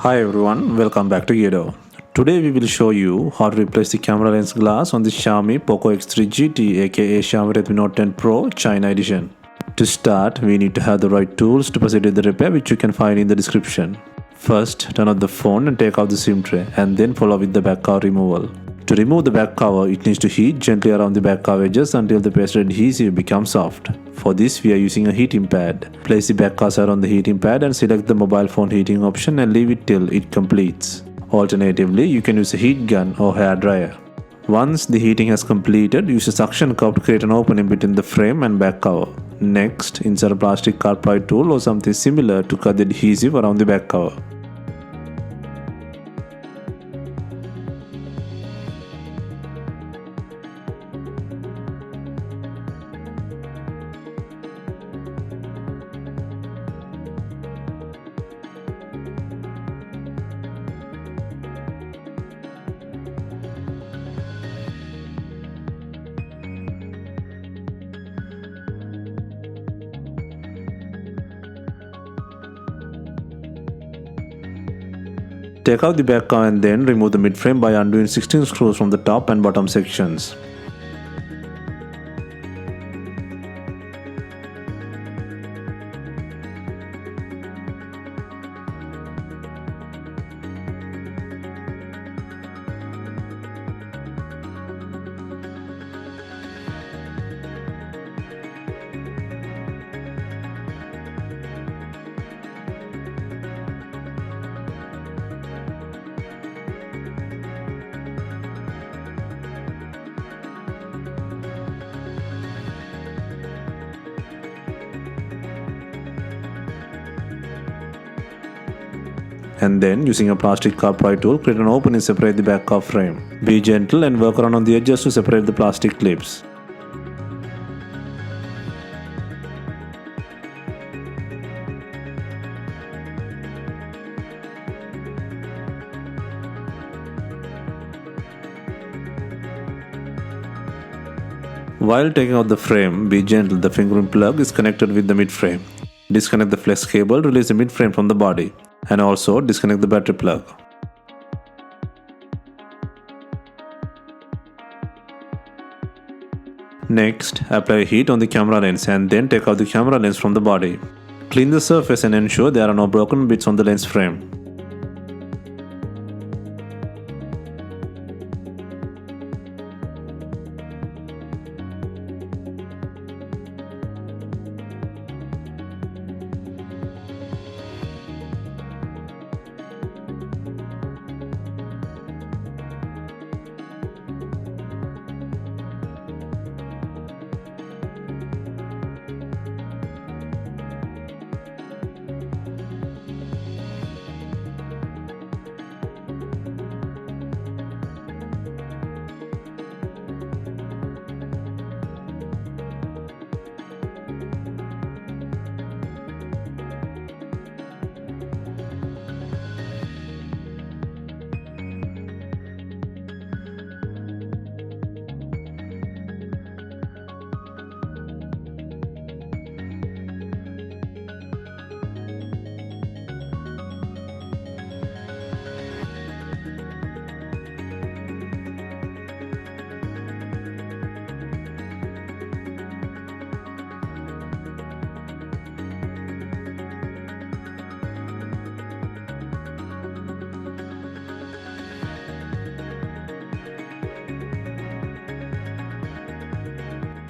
Hi everyone, welcome back to DYOR. Today we will show you how to replace the camera lens glass on the Xiaomi Poco X3 GT aka Xiaomi Redmi Note 10 Pro China Edition. To start, we need to have the right tools to proceed with the repair, which you can find in the description. First, turn off the phone and take out the SIM tray and then follow with the back cover removal. To remove the back cover, it needs to heat gently around the back cover edges until the pasted adhesive becomes soft. For this, we are using a heating pad. Place the back cover on the heating pad and select the mobile phone heating option and leave it till it completes. Alternatively, you can use a heat gun or hair dryer. Once the heating has completed, use a suction cup to create an opening between the frame and back cover. Next, insert a plastic car pry tool or something similar to cut the adhesive around the back cover. Take out the back cover and then remove the mid-frame by undoing 16 screws from the top and bottom sections. And then, using a plastic car pry tool, create an opening and separate the back cover frame. Be gentle and work around on the edges to separate the plastic clips. While taking out the frame, be gentle. The fingerprint plug is connected with the mid-frame. Disconnect the flex cable, release the mid-frame from the body, and also disconnect the battery plug. Next, apply heat on the camera lens and then take out the camera lens from the body. Clean the surface and ensure there are no broken bits on the lens frame.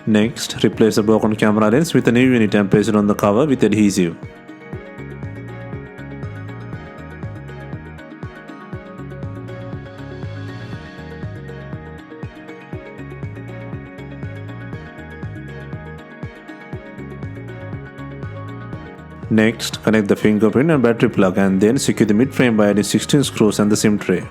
Next, replace the broken camera lens with a new unit and place it on the cover with adhesive. Next, connect the fingerprint and battery plug and then secure the mid-frame by adding 16 screws and the SIM tray.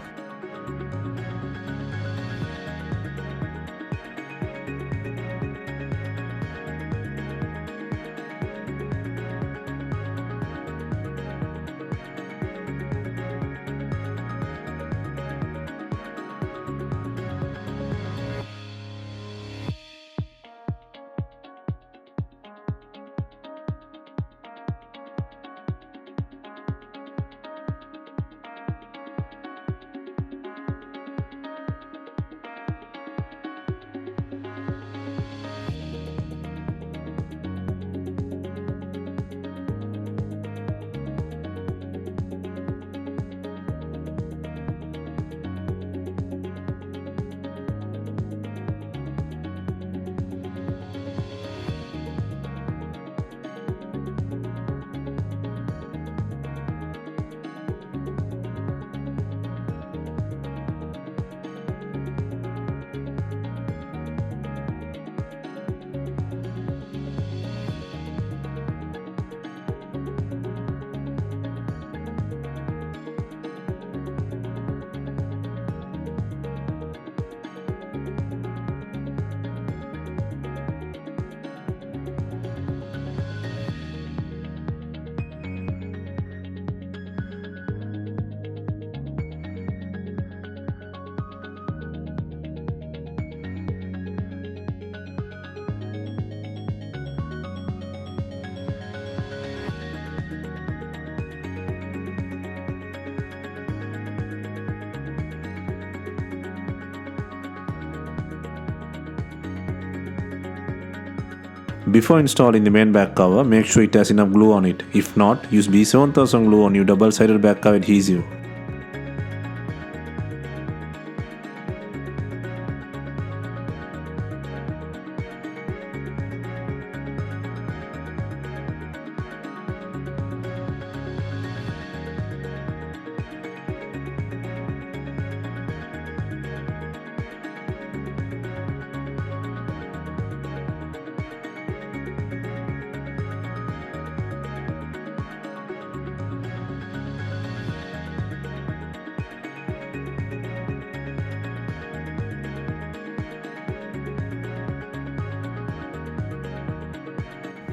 Before installing the main back cover, make sure it has enough glue on it. If not, use B7000 glue on your double-sided back cover adhesive.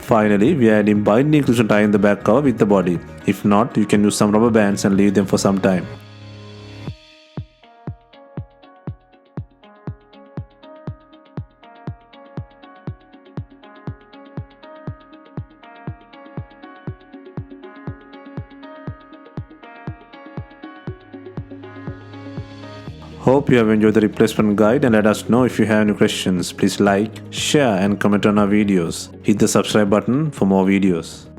Finally, we are adding binding clips to tie in the back cover with the body. If not, you can use some rubber bands and leave them for some time. Hope you have enjoyed the replacement guide, and let us know if you have any questions. Please like, share and comment on our videos. Hit the subscribe button for more videos.